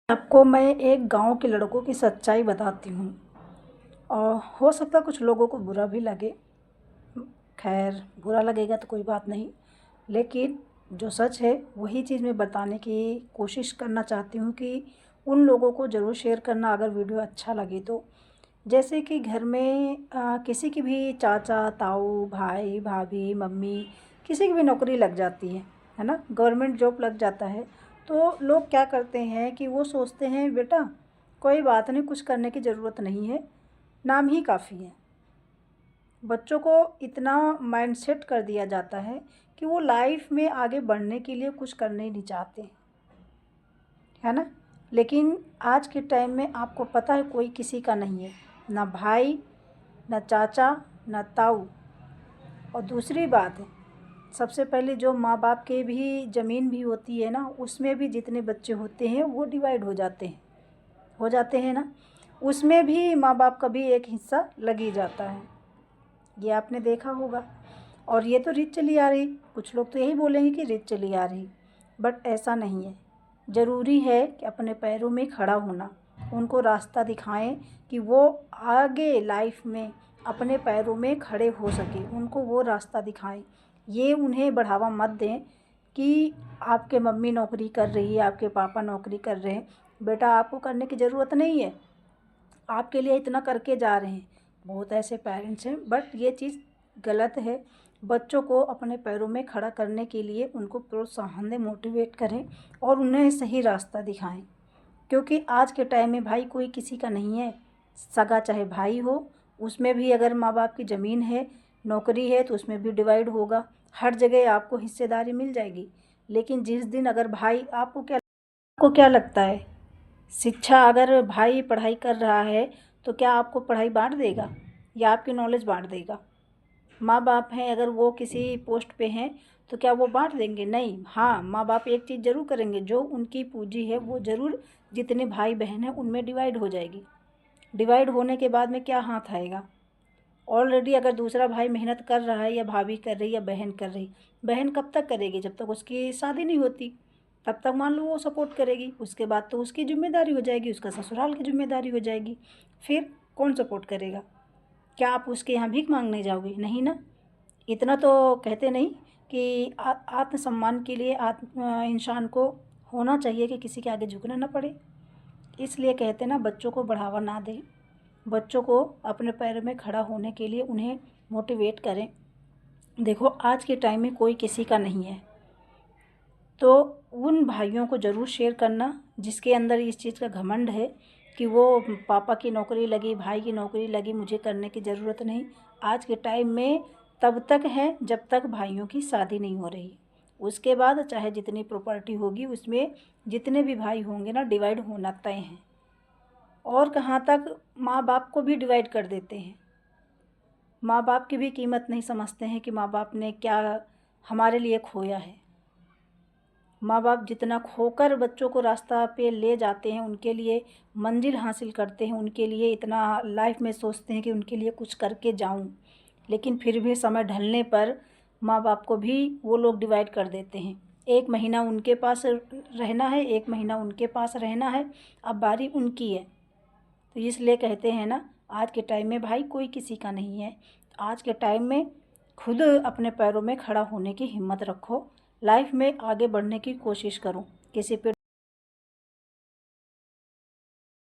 आपको मैं एक गांव के लड़कों की सच्चाई बताती हूँ। और हो सकता है कुछ लोगों को बुरा भी लगे। खैर, बुरा लगेगा तो कोई बात नहीं, लेकिन जो सच है वही चीज़ मैं बताने की कोशिश करना चाहती हूँ कि उन लोगों को ज़रूर शेयर करना अगर वीडियो अच्छा लगे तो। जैसे कि घर में किसी की भी चाचा ताऊ भाई भाभी मम्मी किसी की भी नौकरी लग जाती है ना, गवर्नमेंट जॉब लग जाता है। तो लोग क्या करते हैं कि वो सोचते हैं बेटा कोई बात नहीं, कुछ करने की ज़रूरत नहीं है, नाम ही काफ़ी है। बच्चों को इतना माइंडसेट कर दिया जाता है कि वो लाइफ में आगे बढ़ने के लिए कुछ करने ही नहीं चाहते, है ना। लेकिन आज के टाइम में आपको पता है कोई किसी का नहीं है, ना भाई ना चाचा ना ताऊ। और दूसरी बात है, सबसे पहले जो माँ बाप के भी ज़मीन भी होती है ना, उसमें भी जितने बच्चे होते हैं वो डिवाइड हो जाते हैं ना, उसमें भी माँ बाप का भी एक हिस्सा लग ही जाता है। ये आपने देखा होगा। और ये तो रीत चली आ रही, कुछ लोग तो यही बोलेंगे कि रीत चली आ रही, बट ऐसा नहीं है। ज़रूरी है कि अपने पैरों में खड़ा होना, उनको रास्ता दिखाएं कि वो आगे लाइफ में अपने पैरों में खड़े हो सके, उनको वो रास्ता दिखाएं। ये उन्हें बढ़ावा मत दें कि आपके मम्मी नौकरी कर रही है, आपके पापा नौकरी कर रहे हैं, बेटा आपको करने की ज़रूरत नहीं है, आपके लिए इतना करके जा रहे हैं। बहुत ऐसे पेरेंट्स हैं, बट ये चीज़ गलत है। बच्चों को अपने पैरों में खड़ा करने के लिए उनको प्रोत्साहन दें, मोटिवेट करें और उन्हें सही रास्ता दिखाएं। क्योंकि आज के टाइम में भाई कोई किसी का नहीं है। सगा चाहे भाई हो, उसमें भी अगर माँ बाप की ज़मीन है, नौकरी है, तो उसमें भी डिवाइड होगा। हर जगह आपको हिस्सेदारी मिल जाएगी। लेकिन जिस दिन अगर भाई, आपको क्या लगता है, शिक्षा अगर भाई पढ़ाई कर रहा है तो क्या आपको पढ़ाई बांट देगा या आपकी नॉलेज बांट देगा? माँ बाप हैं, अगर वो किसी पोस्ट पे हैं तो क्या वो बांट देंगे? नहीं। हाँ, माँ बाप एक चीज़ ज़रूर करेंगे, जो उनकी पूंजी है वो ज़रूर जितने भाई बहन हैं उनमें डिवाइड हो जाएगी। डिवाइड होने के बाद में क्या हाथ आएगा? ऑलरेडी अगर दूसरा भाई मेहनत कर रहा है या भाभी कर रही या बहन कर रही, बहन कब तक करेगी? जब तक उसकी शादी नहीं होती, तब तक मान लो वो सपोर्ट करेगी। उसके बाद तो उसकी जिम्मेदारी हो जाएगी, उसका ससुराल की जिम्मेदारी हो जाएगी। फिर कौन सपोर्ट करेगा? क्या आप उसके यहाँ भीख मांगने जाओगे? नहीं ना। इतना तो कहते नहीं कि आत्मसम्मान के लिए इंसान को होना चाहिए कि किसी के आगे झुकना ना पड़े। इसलिए कहते ना, बच्चों को बढ़ावा ना दें, बच्चों को अपने पैरों में खड़ा होने के लिए उन्हें मोटिवेट करें। देखो आज के टाइम में कोई किसी का नहीं है, तो उन भाइयों को ज़रूर शेयर करना जिसके अंदर इस चीज़ का घमंड है कि वो पापा की नौकरी लगी, भाई की नौकरी लगी, मुझे करने की ज़रूरत नहीं। आज के टाइम में तब तक है जब तक भाइयों की शादी नहीं हो रही। उसके बाद चाहे जितनी प्रॉपर्टी होगी उसमें जितने भी भाई होंगे ना, डिवाइड होना तय है। और कहाँ तक माँ बाप को भी डिवाइड कर देते हैं। माँ बाप की भी कीमत नहीं समझते हैं कि माँ बाप ने क्या हमारे लिए खोया है। माँ बाप जितना खोकर बच्चों को रास्ता पे ले जाते हैं, उनके लिए मंजिल हासिल करते हैं, उनके लिए इतना लाइफ में सोचते हैं कि उनके लिए कुछ करके जाऊं, लेकिन फिर भी समय ढलने पर माँ बाप को भी वो लोग डिवाइड कर देते हैं। एक महीना उनके पास रहना है, एक महीना उनके पास रहना है, अब बारी उनकी है। तो इसलिए कहते हैं ना, आज के टाइम में भाई कोई किसी का नहीं है। आज के टाइम में खुद अपने पैरों में खड़ा होने की हिम्मत रखो, लाइफ में आगे बढ़ने की कोशिश करो। किसी पे